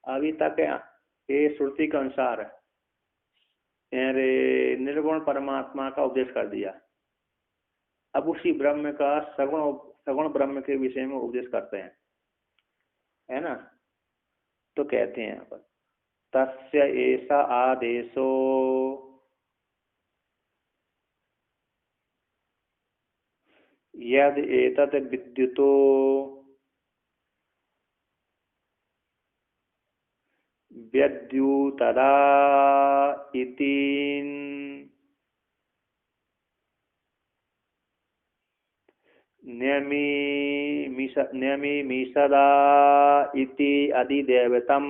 अभी तक ये श्रुति के अनुसार निर्गुण परमात्मा का उपदेश कर दिया। अब उसी ब्रह्म का सगुण सगुण ब्रह्म के विषय में उपदेश करते हैं, है ना। तो कहते हैं यहाँ पर तस्य ऐसा आदेशो यद एतत् विद्युतो व्यद्युतदा इति न्यमीषदा इति अधिदैवतम्।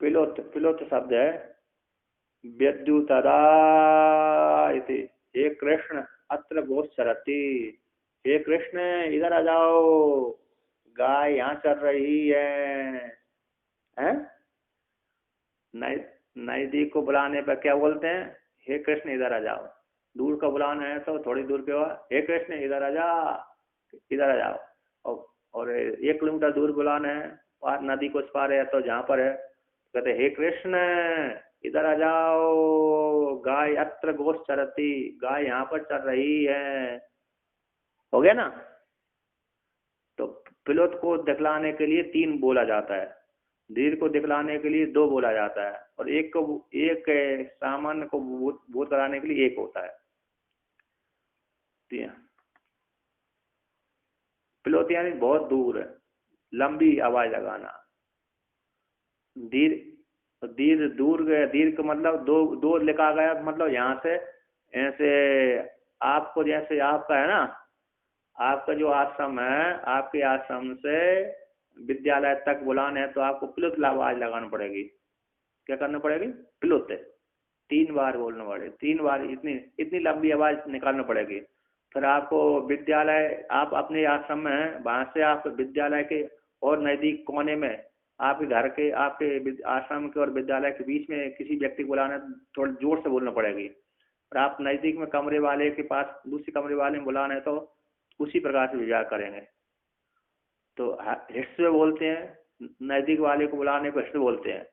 पिलोत शब्द है व्यद्युतदा इति। हे कृष्ण अत्र गोचरति, हे कृष्ण इधर आ जाओ, गाय यहाँ चल रही है? नजदीक को बुलाने पर क्या बोलते हैं? हे कृष्ण इधर आ जाओ। दूर का बुलाना है तो थोड़ी दूर पे हो, हे कृष्ण इधर आ जा, इधर आ जाओ। और 1 किलोमीटर दूर बुलाना है, पार नदी को पार है तो जहाँ पर है कहते हे कृष्ण इधर आ जाओ, गाय अत्र गोचरति, गाय यहाँ पर चल रही है। हो गया ना। तो पिलोत को दिखलाने के लिए 3 बोला जाता है, धीर को दिखलाने के लिए 2 बोला जाता है, और एक सामान्य को बोध कराने के लिए 1 होता है। पिलोत यानी बहुत दूर है, लंबी आवाज लगाना। दीर दूर गए, दीर का मतलब दो लिखा गया, मतलब यहाँ से ऐसे आपको, जैसे आपका है ना, आपका जो आश्रम है, आपके आश्रम से विद्यालय तक बुलाना है तो आपको पिलुत आवाज लगानी पड़ेगी। क्या करना पड़ेगी? पिलुत 3 बार बोलना पड़ेगा, 3 बार इतनी लंबी आवाज निकालना पड़ेगी। फिर आपको विद्यालय, आप अपने आश्रम में हैं, वहां से आप विद्यालय के और नजदीक कोने में, आपके घर के, आपके आश्रम के और विद्यालय के बीच में किसी व्यक्ति को बुलाना, थोड़ा जोर से बोलना पड़ेगी। और आप नजदीक में कमरे वाले के पास, दूसरे कमरे वाले में बुलाना है तो उसी प्रकार से विचार करेंगे। तो हिस्से बोलते हैं, नजदीक वाले को बुलाने को हिस्से बोलते हैं,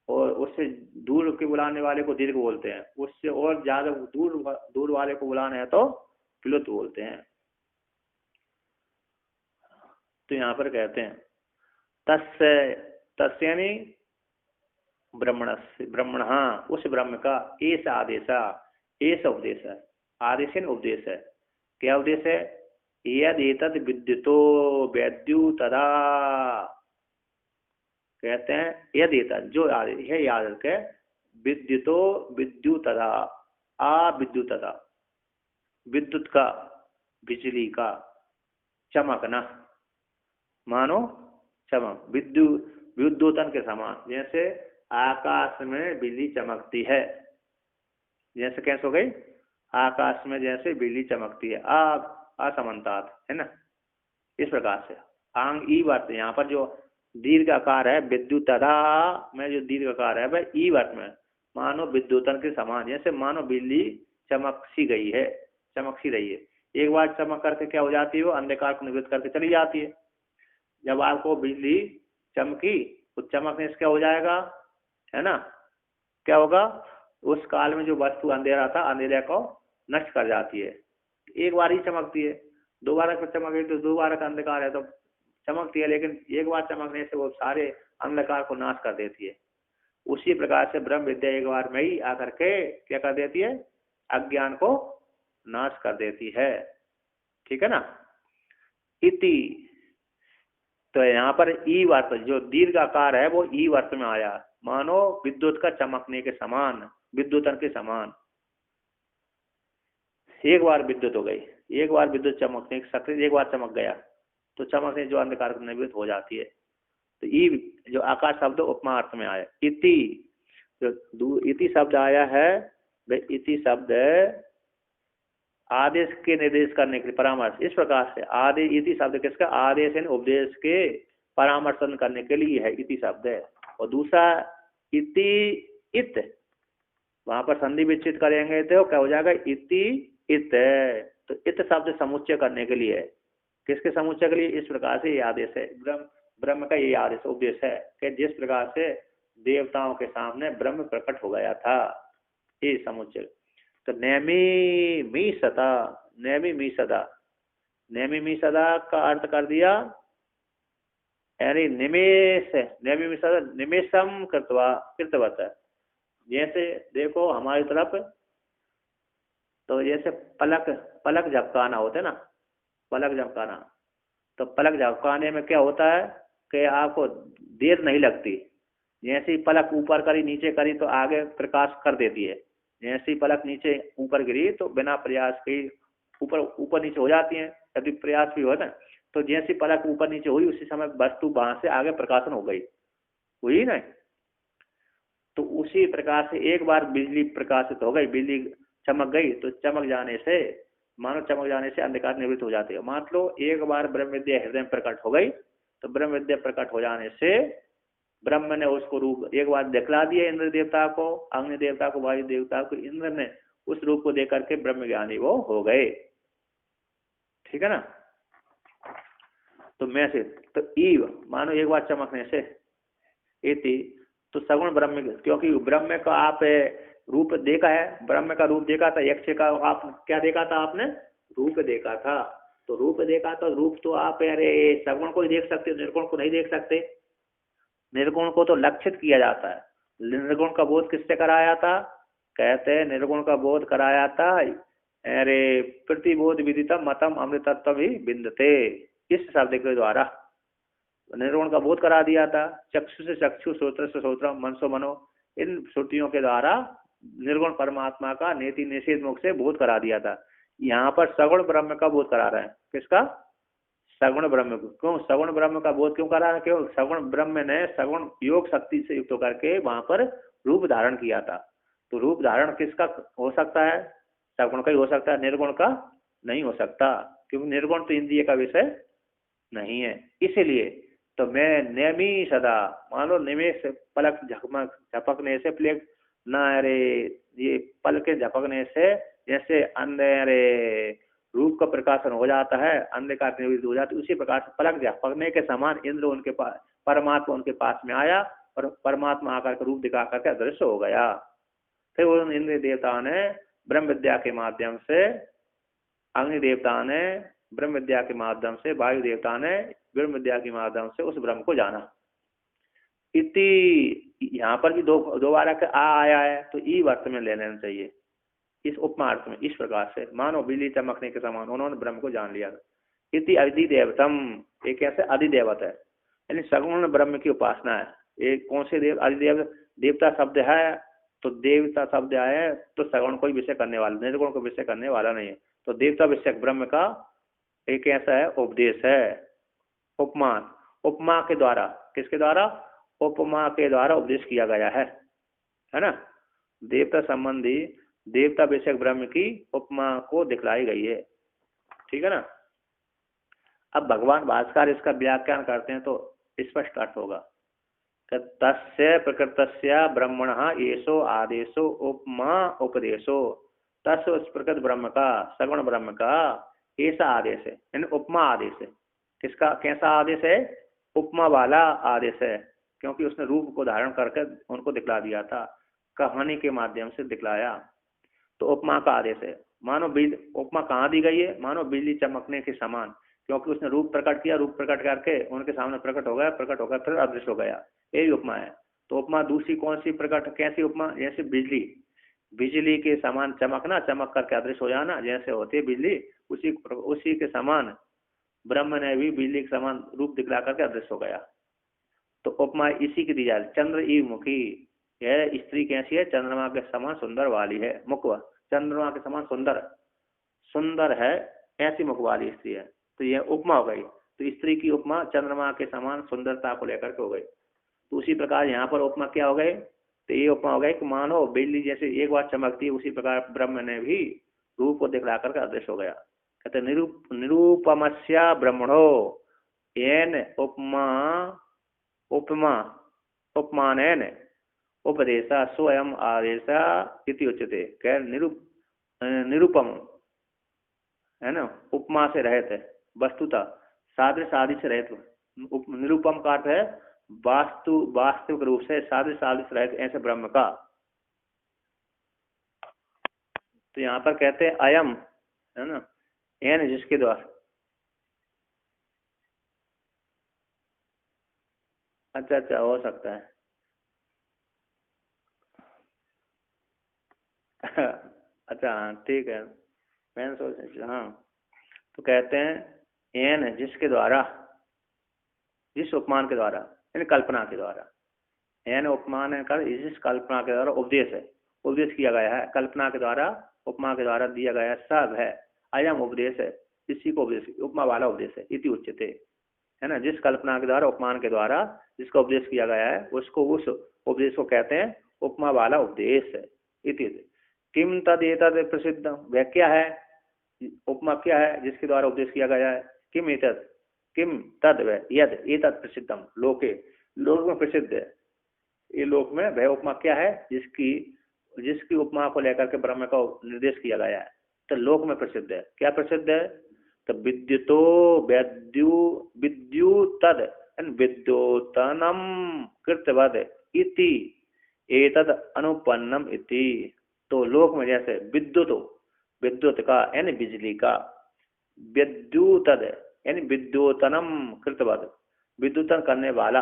और उससे दूर के बुलाने वाले को दीर्घ बोलते हैं, उससे और ज्यादा दूर वाले को बुलाना है तो प्लुत बोलते हैं। तो यहाँ पर कहते हैं तस्य यानी ब्रह्मण, उस ब्रह्म का एस आदेशा, एस उपदेश है, आदेश उपदेश है। क्या उपदेश है? यद एतद विद्युतो वैद्युतदा, कहते हैं यद एतद जो आदेश है, याद है, विद्युतो विद्युतदा, विद्युतदा विद्युत का, बिजली का, चमकना, मानो चमक, विद्युतन के समान, जैसे आकाश में बिजली चमकती है, जैसे कैसे हो गई? आकाश में जैसे बिजली चमकती है, असमानतात है ना, इस प्रकार से। आंग ई वर्त, यहाँ पर जो दीर्घ आकार है विद्युतदा में, जो दीर्घ आकार है वह ई वर्त में, मानो विद्युतन के समान, जैसे मानो बिजली चमक सी गई है, चमक सी रही है। एक बार चमक करके क्या हो जाती है? वो अंधकार को निवृत्त करके चली जाती है। जब आपको बिजली चमकी तो चमकने से क्या हो जाएगा, है ना, क्या होगा? उस काल में जो वस्तु अंधेरा था, अंधेरे को नष्ट कर जाती है। एक बार ही चमकती है, दोबारा चमक तो दोबारा का अंधकार है तो चमकती है, लेकिन एक बार चमकने से वो सारे अंधकार को नाश कर देती है। उसी प्रकार से ब्रह्म विद्या एक बार में ही आकर के क्या कर देती है? अज्ञान को नाश कर देती है। ठीक है ना। इति, तो यहाँ पर ई वर्त, जो दीर्घ आकार है वो ई वर्त में आया, मानो विद्युत का चमकने के समान, विद्युतन के समान। एक बार विद्युत हो गई, एक बार विद्युत चमकने सक्रिय, एक बार चमक गया तो चमकने जो अंधकार को निवृत्त हो जाती है। तो ई जो आकार शब्द उपमा अर्थ में आया। इति, जो इति शब्द आया है, इति शब्द आदेश के निर्देश करने के लिए, परामर्श, इस प्रकार से आदेश, इति शब्द किसका? आदेश यानी उपदेश के परामर्शन करने के लिए है इति शब्द है। और दूसरा इति इत, वहां पर संधि विच्छेद करेंगे तो क्या हो जाएगा, इति इत। तो इत शब्द समुच्चय करने के लिए, किसके समुच्चय के लिए, इस प्रकार से ये आदेश है, ब्रह्म ब्रह्म का ये आदेश उपदेश है कि जिस प्रकार से देवताओं के सामने ब्रह्म प्रकट हो गया था, ये समुच्चय। तो नेमी मी सदा, नेमी मी सदा, नेमी मी सदा का अर्थ कर दिया, यानी निमेष, नेमी मी सदा निमेषम कृतवा कृतवत। जैसे देखो हमारी तरफ, तो जैसे पलक पलक झपकाना होता है ना, पलक झपकाना, तो पलक झपकाने में क्या होता है कि आपको देर नहीं लगती। जैसे ही पलक ऊपर करी नीचे करी तो आगे प्रकाश कर देती है, जैसे ही पलक नीचे ऊपर गिरी तो बिना प्रयास के ऊपर ऊपर नीचे हो जाती है, यदि प्रयास भी होता है। तो जैसी पलक ऊपर नीचे हुई उसी समय वस्तु वहां से आगे प्रकाशन हो गई, हुई ना। तो उसी प्रकार से एक बार बिजली प्रकाशित हो गई, बिजली चमक गई, तो चमक जाने से, मानो चमक जाने से अंधकार निवृत्त हो जाते है। मान लो एक बार ब्रह्म विद्या हृदय में प्रकट हो गई, तो ब्रह्म विद्या प्रकट हो जाने से ब्रह्म ने उसको रूप एक बार दिखला दिया इंद्र देवता को, अग्नि देवता को, वायु देवता को, इंद्र ने उस रूप को देख करके ब्रह्म ज्ञानी वो हो गए। ठीक है ना। तो मैं से तो ईव मानो एक बार चमकने से, इति तो सगुण ब्रह्म, क्योंकि ब्रह्म का आप रूप देखा है, ब्रह्म का रूप देखा था, यक्ष का आप क्या देखा था, आपने रूप देखा था। तो रूप देखा तो रूप तो आप अरे सगुण को ही देख सकते, निर्गुण को नहीं देख सकते। निर्गुण को तो लक्षित किया जाता है। निर्गुण का बोध किससे कराया था, कहते हैं निर्गुण का बोध कराया था, अरे प्रतिबोध विदितम मतम अमृतत्व ही बिंदते, इस शब्द के द्वारा निर्गुण का बोध करा दिया था। चक्षु से चक्षु, श्रोत्र से श्रोत्र, मन से मनो, इन श्रुतियों के द्वारा निर्गुण परमात्मा का नेति निषेध मुख से बोध करा दिया था। यहाँ पर सगुण ब्रह्म का बोध करा रहे हैं, किसका, सगुण ब्रह्म को। क्यों सगुण ब्रह्म का बोध क्यों करा रहे हैं, क्यों सगुण ब्रह्म ने सगुण योग शक्ति से युक्त होकर के वहां पर रूप धारण किया था। तो रूप धारण किसका हो सकता है, सगुण का ही हो सकता है, निर्गुण का नहीं हो सकता, क्योंकि निर्गुण तो इंद्रिय का विषय नहीं है। इसीलिए तो मैं नेमी सदा, मानो निमेष पलक झकमक झपकने से, प्लेग ना अरे ये पल के झपकने से जैसे अंधेरे रूप का प्रकाशन हो जाता है, अंधकार निवृत्त हो जाती है, उसी प्रकार से पलक झपकने के समान इंद्र उनके पास, परमात्मा उनके पास में आया और परमात्मा आकर के रूप दिखा करके अदृश्य हो गया। फिर उन इंद्र देवता ने ब्रह्म विद्या के माध्यम से, अग्नि देवता ने ब्रह्म विद्या के माध्यम से, वायु देवता ने ब्रह्म विद्या के माध्यम से उस ब्रह्म को जाना। इति यहाँ पर भी दो बार आ आया है, तो ई अर्थ में ले लेना चाहिए, इस उपमा अर्थ में। इस प्रकार से मानो बिजली चमकने के समान उन्होंने ब्रह्म को जान लिया। इति अधिदेवतम, एक ऐसे अधिदेवत है, यानी सगुण ब्रह्म की उपासना है। एक कौन से देव, अधिदेव देवता शब्द है, तो देवता शब्द है तो सगुण को विषय करने वाला, निर्गुण को विषय करने वाला नहीं है। तो देवता विषय ब्रह्म का एक ऐसा है उपदेश है, उपमान, उपमा के द्वारा, किसके द्वारा, उपमा के द्वारा उपदेश किया गया है ना। देवता संबंधी देवता विषय ब्रह्म की उपमा को दिखलाई गई है। ठीक है ना। अब भगवान भास्कर इसका व्याख्यान करते हैं तो स्पष्ट अर्थ होगा, तस्य प्रकृतस्य ब्रह्मणः येषो आदेशो उपमा उपदेशो, तस्य उस प्रकृत ब्रह्म का, सगुण ब्रह्म का ऐसा आदेश है, यानी उपमा आदेश है। किसका, कैसा आदेश है, उपमा वाला आदेश है, क्योंकि उसने रूप को धारण करके उनको दिखला दिया था, कहानी के माध्यम से दिखलाया। तो उपमा का आदेश है। मानो उपमा कहाँ दी गई है, मानो बिजली चमकने के समान, क्योंकि उसने रूप प्रकट किया, रूप प्रकट करके उनके सामने प्रकट हो गया, प्रकट होकर फिर अदृश्य हो गया, यही उपमा है। तो उपमा दूसरी कौन सी प्रकट, कैसी उपमा, जैसे बिजली, बिजली के समान चमकना, चमक करके अदृश्य हो जाना, जैसे होती है बिजली, उसी के समान ब्रह्म ने भी बिजली के समान रूप दिखला करके अदृश्य हो गया। तो उपमा इसी की दी जाती। चंद्र ई मुखी, यह स्त्री कैसी है, चंद्रमा के समान सुंदर वाली है, मुख चंद्रमा के समान सुंदर सुंदर है, ऐसी मुख वाली स्त्री है। तो यह उपमा हो गई। तो स्त्री की उपमा चंद्रमा के समान सुंदरता को लेकर के हो गई। तो उसी प्रकार यहाँ पर उपमा क्या हो गए, तो ये उपमा हो गई कि मानो बिजली जैसे एक बार चमकती है, उसी प्रकार ब्रह्म ने भी रूप को दिखला करके अदृश्य हो गया। कहते निरूपमस्या ब्रह्मणो येन उपमा उपमा उपमानेन उपदेशा स्वयं आदेशा इति उच्यते। कह निरूपम है ना, उपमा से रहित है, वस्तुतः सादृश आदि से रहित। निरूपम का अर्थ है वास्तविक रूप से सादृश आदि से रहित ऐसे ब्रह्म का। तो यहाँ पर कहते हैं अयम, है ना, एन जिसके द्वारा, अच्छा अच्छा हो सकता है अच्छा हाँ ठीक है, मैंने सोचा हाँ। तो कहते हैं एन जिसके द्वारा, जिस उपमान के द्वारा यानी कल्पना के द्वारा, एन उपमान है कर, जिस कल्पना के द्वारा उपदेश है, उपदेश किया गया है, कल्पना के द्वारा उपमा के द्वारा दिया गया सब है। अयम उपदेश है, इसी को उपदेश, उपमा वाला उपदेश है, इति उच्यते, है ना। जिस कल्पना के द्वारा उपमान के द्वारा जिसका उपदेश किया गया है उसको, उस उपदेश को कहते हैं उपमा वाला उपदेश है, इति। किम तद एतद प्रसिद्ध, वह क्या है, उपमा क्या है जिसके द्वारा उपदेश किया गया है। किम एतद, किम तद वह, यद एतद प्रसिद्धम लोके, लोक में प्रसिद्ध है, ये लोक में वह उपमा क्या है जिसकी जिसकी उपमा को लेकर के ब्रह्म का निर्देश किया गया है। तो लोक में प्रसिद्ध है, क्या प्रसिद्ध है, तो विद्युतो वैद्यु विद्युतद विद्योतनम कृतवद इति एतद अनुपन्नम इति। तो लोक में जैसे विद्युत, विद्युत का यानी बिजली का, विद्युतद यानी विद्योतनम कृतवद विद्युतन करने वाला,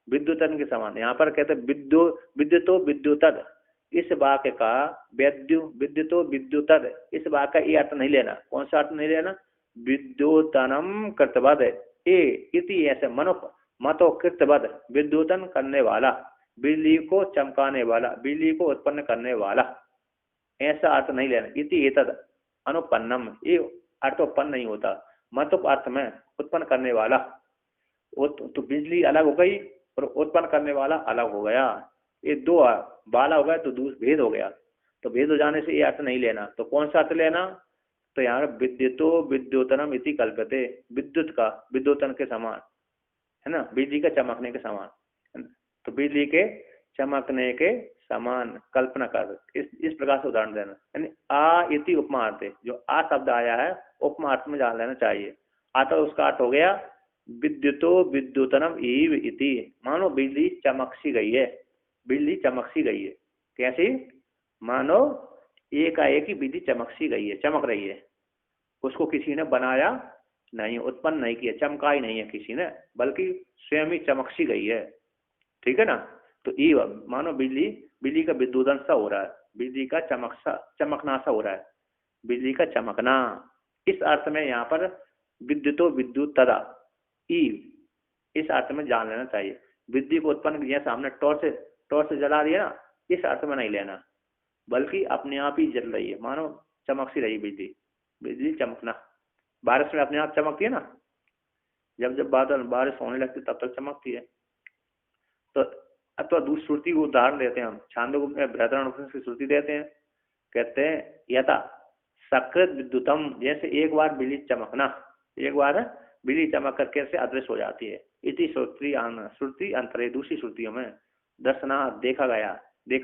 विद्युतन के समान। यहाँ पर कहते हैं विद्युतो विद्युतद, इस वाक्य का विद्युतो विद्युतद, इस वाक्य का ये अर्थ नहीं लेना। कौन सा अर्थ नहीं लेना, विद्योतनम कृतवद इति ऐसे मनो मतो कृतवद, विद्युतन करने वाला, बिजली को चमकाने वाला, बिजली को उत्पन्न करने वाला, ऐसा अर्थ नहीं लेना। इति एतद अनुपन्नम, ये अर्थ उत्पन्न नहीं होता, मत अर्थ में उत्पन्न करने वाला। तो बिजली अलग हो गई और उत्पन्न करने वाला अलग हो गया, ये दो वाला हो गया तो भेद हो गया। तो भेद हो जाने से ये अर्थ नहीं लेना। तो कौन सा अर्थ लेना, तो यहाँ विद्युतो विद्योतनम इति कल्पते, विद्युत का विद्योतन के समान, है ना, बिजली का चमकने के समान। तो बिजली के चमकने के समान कल्पना कर, इस प्रकार से उदाहरण देना। यानी आ इति उपमा अर्थ है, जो आ शब्द आया है उपमा अर्थ में जान लेना चाहिए। आता उसका अर्थ हो गया विद्युतो विद्युतनम इव इति, मानो बिजली चमक सी गई है, बिजली चमक सी गई है। कैसी, मानो एकाएक ही बिजली चमक सी गई है, चमक रही है, उसको किसी ने बनाया नहीं, उत्पन्न नहीं किया, चमका ही नहीं है किसी ने, बल्कि स्वयं ही चमक सी गई है, ठीक है ना। तो ई मानो बिजली, बिजली का विद्युतन सा हो रहा है, बिजली का चमकना सा हो रहा है, बिजली का चमकना, इस अर्थ में यहाँ पर विद्युतो विद्युत तदा ई, इस अर्थ में जान लेना चाहिए। बिजली को उत्पन्न किया, सामने टॉर्च से जला दिया ना, इस अर्थ में नहीं लेना, बल्कि अपने आप ही जल रही है, मानो चमक सी रही बिजली, बिजली चमकना। बारिश में अपने आप चमकती है ना, जब जब बारिश होने लगती तब तक चमकती है। तो अब तो दूसरी श्रुति को उदाहरण देते हैं हम, छांदोग्य में बृहदारण्यक उपनिषद की श्रुति देते हैं, कहते हैं यथा सकृत विद्युतम, जैसे एक बार बिजली चमकना, एक बार बिजली चमक करके से अदृश्य हो जाती है। इति श्रुति अंतरे, दूसरी श्रुतियों में दर्शना देखा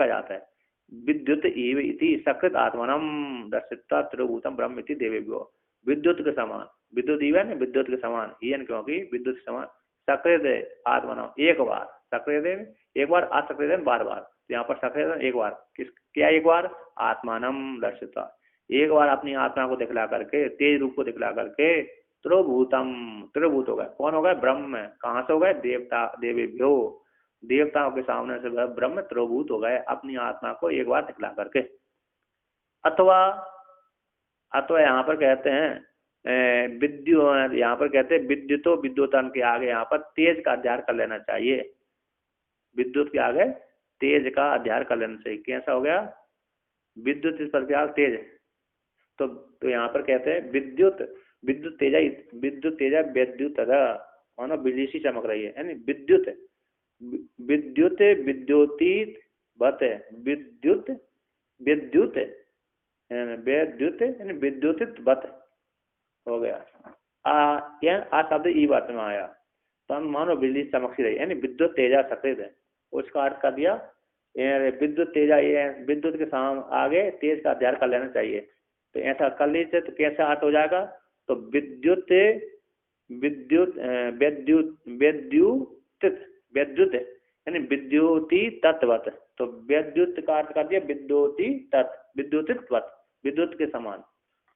जाता है। विद्युत इव इति सकृत आत्मनम दर्शिता त्रिभूतम ब्रह्म इति देवेभ्यो, विद्युत के समान, विद्युत इव है विद्युत के समान, क्योंकि विद्युत के समान, सकृत आत्मनम एक बार, सकृत एक बार, असकृत बार बार, तो यहाँ पर सकृत एक बार, क्या एक बार, आत्मानम दर्शिता, एक बार अपनी आत्मा को दिखला करके, तेज रूप को दिखला करके, त्रिभूतम, त्रिभूत हो गए, कौन हो गए, ब्रह्म, कहाँ से हो गए, देवेभ्यो, देवताओं के सामने से ब्रह्म त्रिभूत हो गए, अपनी आत्मा को एक बार दिखला करके। अथवा यहाँ पर कहते हैं यहाँ पर कहते हैं विद्युतो विद्युतन के आगे यहाँ पर तेज का अध्ययन कर लेना चाहिए, विद्युत के आगे तेज का अध्ययन कर लेना चाहिए। कैसा हो गया, विद्युत इस पर तेज, तो यहाँ पर कहते हैं विद्युत तेजा विद्युत तथा, मानो बिजली सी चमक रही है, यानी विद्युत विद्योतीत बत, विद्युत यानी विद्युतित बत हो गया। आ शब्द ई बात में आया, तो हम मानो बिजली चमक सी रही, यानी विद्युत तेजा सफेद है, उसका अर्थ कर दिया ये विद्युत तेजा, ये विद्युत के आगे तेज का अध्ययन कर लेना चाहिए। तो ऐसा कर लीजिए तो कैसे अर्थ हो जाएगा? तो विद्युत विद्युत विद्युत विद्युत विद्युत यानी विद्युती तत्वत। तो विद्युत का अर्थ कर दिया विद्युती तत्व, विद्युतित्वत, विद्युत के समान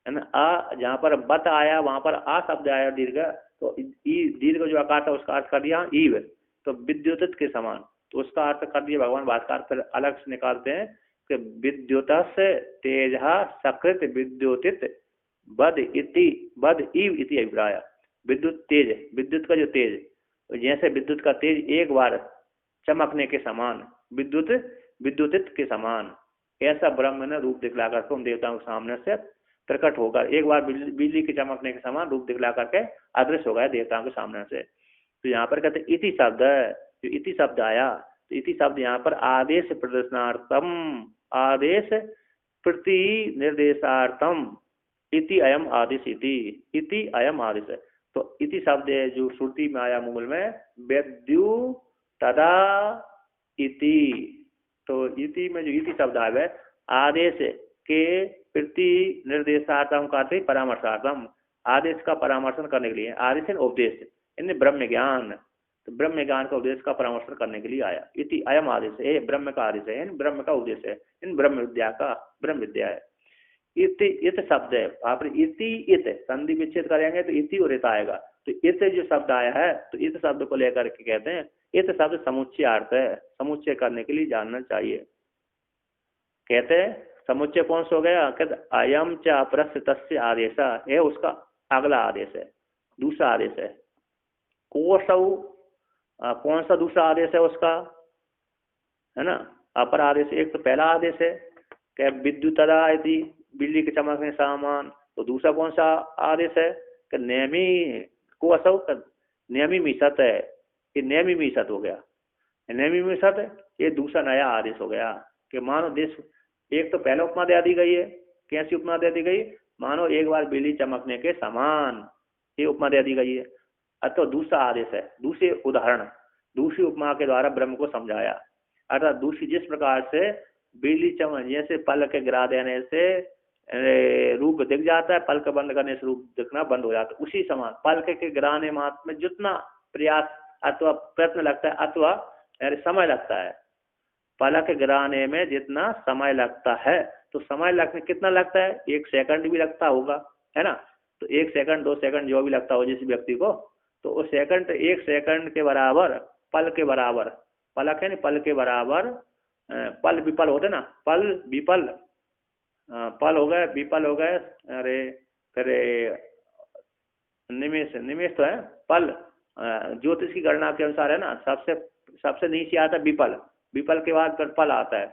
है ना। आ जहाँ पर बत आया वहां पर आ शब्द आया दीर्घ, तो ई दीर्घ जो आकार था उसका अर्थ कर दिया ईव, तो विद्युत के समान। तो उसका अर्थ कर दिया भगवान भास्कर फिर अलग से निकालते हैं कि विद्युत से तेज सकृत विद्युतित बद इति बद ईव इति अभिप्राय। विद्युत तेज, विद्युत का जो तेज, तो जैसे विद्युत का तेज एक बार चमकने के समान, विद्युत विद्युतित के समान, ऐसा ब्रह्म ने रूप दिखला करके उन देवताओं के सामने से प्रकट होकर एक बार बिजली के चमकने के समान रूप दिखला करके अदृश्य हो गया देवताओं के सामने से। तो यहाँ पर कहते इति शब्द, जो इति शब्द आया, तो इति शब्द यहाँ पर आदेश प्रदर्शनार्थम, आदेश प्रति निर्देशार्थम, इति अयम आदेश, इति अयम आदेश है। तो इति शब्द जो श्रुति में आया मूल में वेद्यु तदा इति, तो इति में जो इति शब्द आया है आदेश के प्रति निर्देशार्थम का परामर्शार्थम, आदेश का परामर्शन करने के लिए, आदेश उपदेश यानी ब्रह्म ज्ञान, तो ब्रह्म ज्ञान का उपदेश का परामर्शन करने के लिए आया। इति अयम आदेश है, ब्रह्म का आदेश है, ब्रह्म का उपदेश है, इन ब्रह्म विद्या का, ब्रह्म विद्या है। इति इत शब्द है, वहां पर इति इत संधि विच्छेद करेंगे तो इति और इत आएगा। तो इत जो शब्द आया है, तो इत शब्द को लेकर के कहते हैं इत शब्द समुच्चय अर्थ है, समुच्चय करने के लिए जानना चाहिए। कहते हैं समुच्चय कौन सा हो गया? कहते अयम च अपरस्य तस्य आदेश है, उसका अगला आदेश है, दूसरा आदेश है। कोसौ कौन सा दूसरा आदेश है उसका, है ना, अपर आदेश। एक तो पहला आदेश है क्या विद्युतदा यदि बिजली के चमकने सामान, तो दूसरा कौन सा आदेश है कि नेमी कोसौ नेमी मिसत है, ये नेमी मिसत हो गया, नेमी मिसत है, ये दूसरा नया आदेश हो गया कि मानो देश। एक तो पहले उपमा दे दी गई है, कैसी उपमा दे दी गई? मानो एक बार बिजली चमकने के समान, ये उपमा दे दी गई है। अतः दूसरा आदेश है, दूसरे उदाहरण, दूसरी उपमा के द्वारा ब्रह्म को समझाया। अर्थात दूसरी जिस प्रकार से बिजली चमक जैसे पल के गिरा देने से रूप दिख जाता है, पल के बंद करने से रूप दिखना बंद हो जाता है, उसी समान पल के गिराने मात्र में जितना प्रयास अथवा प्रयत्न लगता है अथवा समय लगता है, पलक गिराने में जितना समय लगता है, तो समय लगने कितना लगता है? 1 सेकंड भी लगता होगा, है ना। तो 1 सेकंड 2 सेकंड जो भी लगता हो जिस व्यक्ति को, तो उस सेकंड 1 सेकंड के बराबर पल के बराबर, पलक है ना, पल के बराबर पल विपल होते ना, पल विपल, पल हो गए विपल हो गए, अरे फिर निमेष, निमेष तो है पल, ज्योतिष की गणना के अनुसार है ना, सबसे नीचे आता है विपल, विपल के बाद फिर पल आता है,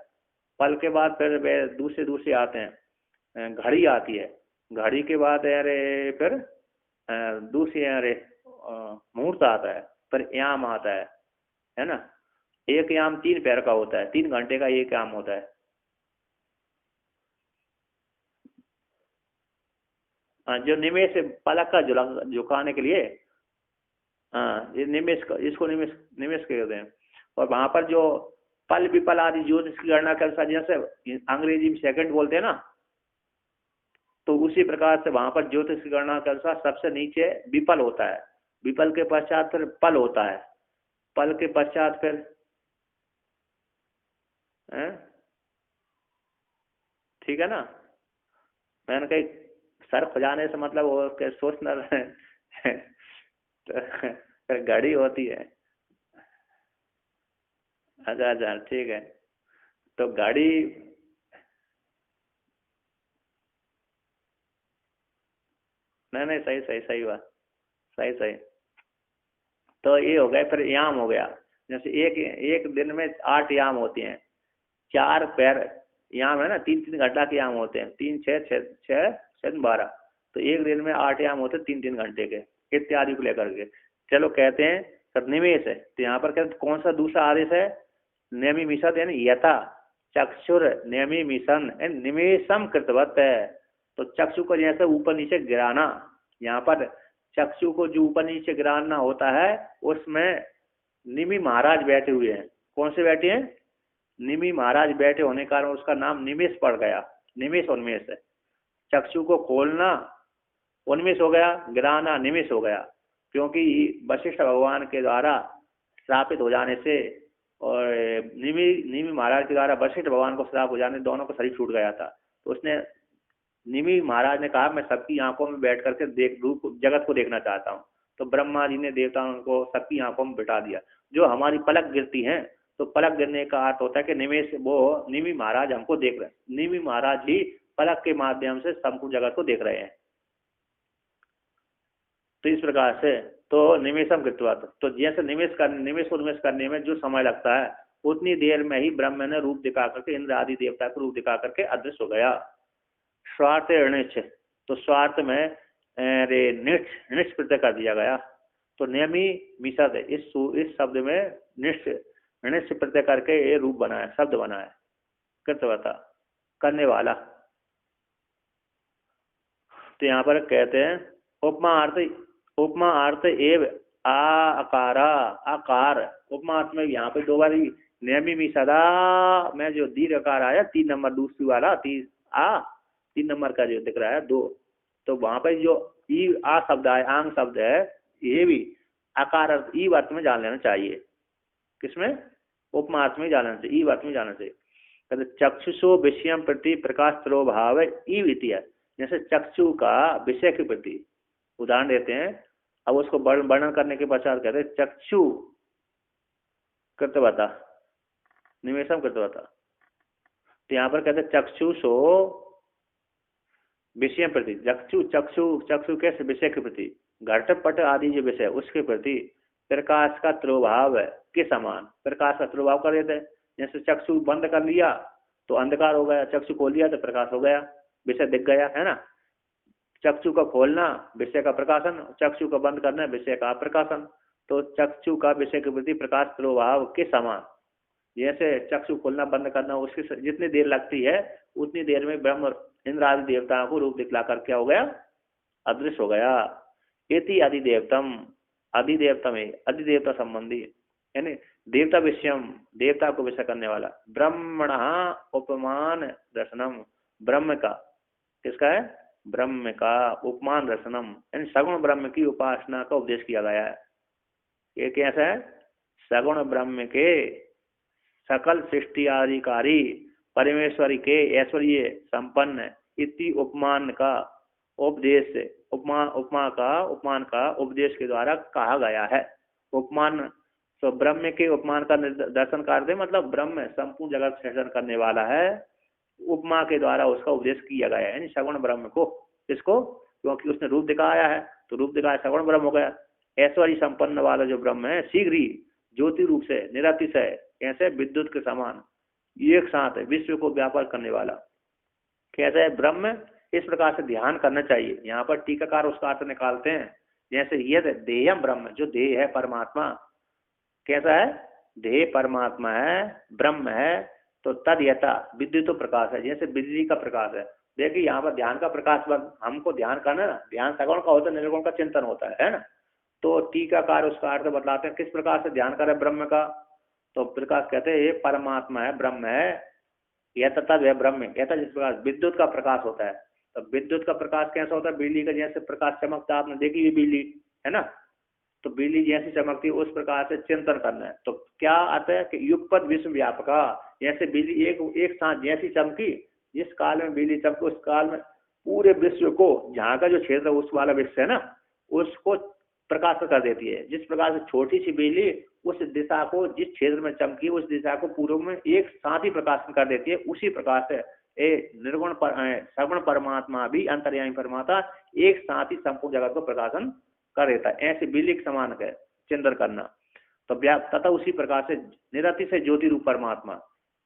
पल के बाद फिर वे दूसरे आते हैं, घड़ी आती है, घड़ी के बाद अरे फिर दूसरी अरे मुहूर्त आता है, फिर याम आता है ना। एक याम 3 पैर का होता है, 3 घंटे का एक याम होता है। जो निमेष पलक का झुकाने के लिए, हाँ ये निमेष का, इसको निमेष निमेष कहते हैं। और वहां पर जो पल विपल आदि ज्योतिष की गणना के अनुसार जैसे अंग्रेजी में सेकंड बोलते हैं ना, तो उसी प्रकार से वहां पर ज्योतिष की गणना के अनुसार सबसे नीचे विपल होता है, विपल के पश्चात फिर पल होता है, पल के पश्चात फिर ठीक है ना। मैंने कही सर खुजाने से मतलब वो के सोचना तो फिर घड़ी होती है। अच्छा ठीक है, तो घड़ी नहीं सही बात, सही। तो ये हो गया, फिर याम हो गया, जैसे एक दिन में 8 याम होती हैं, 4 पैर याम है ना, 3 घंटा के याम होते हैं, 3 6 12, तो एक दिन में 8 याम होते हैं 3 घंटे के, इत्यादि को लेकर के। चलो कहते हैं सर निमेष है, तो यहाँ पर कहते कौन सा दूसरा आदेश है? नेमी मिशन यानी यथा चक्षुर नेमी मिशन निमेशम कृतवत है, तो चक्षु को जैसे ऊपर नीचे गिराना, यहाँ पर चक्षु को जो ऊपर नीचे गिराना होता है उसमें निमि महाराज बैठे हुए हैं। कौन से बैठे हैं? निमि महाराज बैठे होने के कारण उसका नाम निमेष पड़ गया। निमेष उन्मेष है। चक्षु को खोलना उन्मेष हो गया, गिराना निमेष हो गया, क्योंकि वशिष्ठ भगवान के द्वारा श्रापित हो जाने से और निमि महाराज के द्वारा वशिष्ठ भगवान को श्राप हो जाने, दोनों का शरीर छूट गया था। तो उसने निमि महाराज ने कहा मैं सबकी आंखों में बैठ करके रूप जगत को देखना चाहता हूँ। तो ब्रह्मा जी ने देवताओं को सबकी आंखों में बिठा दिया। जो हमारी पलक गिरती है, तो पलक गिरने का अर्थ होता है कि निमेष वो निमि महाराज हमको देख रहे हैं। निमि महाराज ही पलक के माध्यम से संपूर्ण जगत को देख रहे हैं। तो इस प्रकार से तो निमेषम कृत्वा, तो जैसे निमेष उन्मेष करने में जो समय लगता है, उतनी देर में ही ब्रह्म ने रूप दिखा करके इंद्र आदि देवता को रूप दिखा करके अदृश्य हो गया। स्वार्थ ऋणिच, तो स्वार्थ में निष्ठ प्रत्यय कर दिया गया। तो नियमी मिशद इस शब्द में निष्ठ प्रत्यय करके ये रूप बना है, शब्द बना है। कृतवता करने वाला। तो यहाँ पर कहते हैं उपमा अर्थ एव आकारा, आकार उपमा अर्थ में यहाँ पे दो बार नियमी में सदा में जो दीर्घ आकार आया 3 नंबर दूसरी वाला 3 नंबर का जो दिख रहा है 2, तो वहां पर जो ई आ शब्द है, आंग शब्द है, ये भी आकार अर्थ ई अर्थ में जान लेना चाहिए। किसमें? उपमा अर्थ में जान लेना चाहिए, ई अर्थ में जाना चाहिए। कहते चक्षुषो विषयम प्रति प्रकाश भाव ई वित्तीय, जैसे चक्षु का विषय के प्रति उदाहरण देते हैं। अब उसको वर्णन करने के पश्चात कहते हैं चक्षु कृतवता निमेषम कृतवता। तो यहाँ पर कहते हैं चक्षुषो विषय प्रति, चक्षु कैसे विषय के प्रति, घटपट आदि जो विषय उसके प्रति प्रकाश का त्रोभाव के समान प्रकाश का त्रोभाव कर देते हैं। जैसे चक्षु बंद कर लिया तो अंधकार हो गया, चक्षु खोल लिया तो प्रकाश हो गया, विषय दिख गया, है ना। चक्षु का खोलना विषय का प्रकाशन, चक्षु का बंद करना विषय का प्रकाशन। तो चक्षु का विषय के प्रति प्रकाश प्रभाव के समान, जैसे चक्षु खोलना बंद करना उसकी जितनी देर लगती है उतनी देर में ब्रह्म इंद्र आदि देवताओं को रूप दिखलाकर क्या हो गया? अदृश्य हो गया। इति अधिदेवतम, अधिदेवतम है अधिदेवता संबंधी, यानी देवता विषयम, देवता को विषय करने वाला। ब्रह्मण उपमान दर्शनम, ब्रह्म का, किसका है? ब्रह्म का उपमान दर्शनम, यानी सगुण ब्रह्म की उपासना का उपदेश किया गया है। ये कैसा है? सगुण ब्रह्म के सकल सृष्टि आदिकारी परमेश्वरी के ऐश्वर्य संपन्न इति उपमान का उपदेश, उपमान का उपदेश के द्वारा कहा गया है। उपमान तो ब्रह्म के उपमान का दर्शन करते, मतलब ब्रह्म संपूर्ण जगत सृजन करने वाला है, उपमा के द्वारा उसका उपदेश किया गया है, यानी सगुण ब्रह्म को। इसको क्योंकि उसने रूप दिखाया है, तो रूप दिखाया सगुण ब्रह्म हो गया। ऐश्वर्य संपन्न वाला जो ब्रह्म है शीघ्र ही ज्योति रूप से निरतिशय, कैसे? विद्युत के समान एक साथ विश्व को व्यापार करने वाला। कैसे है ब्रह्म? इस प्रकार से ध्यान करना चाहिए। यहाँ पर टीकाकार उसका अर्थ निकालते हैं, जैसे ये देयम ब्रह्म, जो देह है परमात्मा, कैसा है? देह परमात्मा है, ब्रह्म है। तो तद यथा विद्युत प्रकाश है, जैसे बिजली का प्रकाश है। देखिए यहाँ पर ध्यान का प्रकाश, हमको ध्यान करना ना, ध्यान सगुण का होता है, निर्गुण का चिंतन होता है ना। तो टीकाकार उसका अर्थ बतलाते हैं किस प्रकार से ध्यान करे ब्रह्म का। तो प्रकाश कहते हैं ये परमात्मा है, ब्रह्म है, यह तत्व है ब्रह्म, कहता जिस प्रकार विद्युत का प्रकाश होता है। तो विद्युत का प्रकाश कैसा होता है? बिजली का जैसे प्रकाश चमकता, आपने देखी हुई बिजली है ना, तो बिजली जैसी चमकती है उस प्रकार से चिंतन करना है। तो क्या आता है कि युगपद विश्व व्यापका, जैसे बिजली एक साथ जैसी चमकी, जिस काल में बिजली चमकी उस काल में पूरे विश्व को, जहाँ का जो क्षेत्र उस वाला विश्व है ना, उसको प्रकाश कर देती है। जिस प्रकार से छोटी सी बिजली उस दिशा को, जिस क्षेत्र में चमकी उस दिशा को पूर्व में एक साथ ही प्रकाशन कर देती है, उसी प्रकार से निर्गुण सगुण परमात्मा भी, अंतर्यामी परमात्मा एक साथ ही संपूर्ण जगत को प्रकाशन कर देता है। ऐसे बिजली के समान है चिंतन करना। तो तथा उसी प्रकार से निरतिशय ज्योति रूप परमात्मा,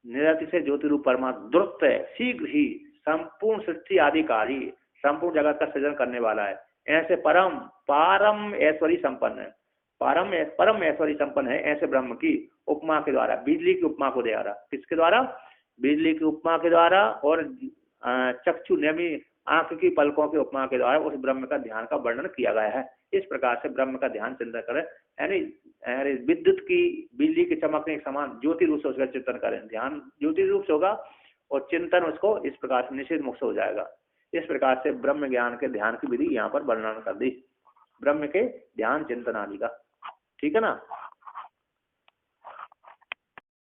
निरतिशय ज्योति रूप परमात्मा द्रुत है, शीघ्र ही संपूर्ण सृष्टि आदिकारी, संपूर्ण जगत का सृजन करने वाला है। ऐसे पारम ऐश्वर्य संपन्न है, परम ऐश्वर्य संपन्न है ऐसे ब्रह्म की उपमा के द्वारा, बिजली की उपमा को दे रहा। किसके द्वारा? बिजली की उपमा के द्वारा। और चक्षु नियमी आंख की पलकों की उपमा के द्वारा उस ब्रह्म का ध्यान का वर्णन किया गया है। इस प्रकार से ब्रह्म का ध्यान चिंतन करें, यानी विद्युत की बिजली की चमकने के समान ज्योति रूप से उसका चिंतन करें। ध्यान ज्योति रूप से होगा और चिंतन उसको इस प्रकार से निषेध मुक्त हो जाएगा। इस प्रकार से ब्रह्म ज्ञान के ध्यान की विधि यहाँ पर वर्णन कर दी, ब्रह्म के ध्यान चिंतन आदि का। ठीक है ना।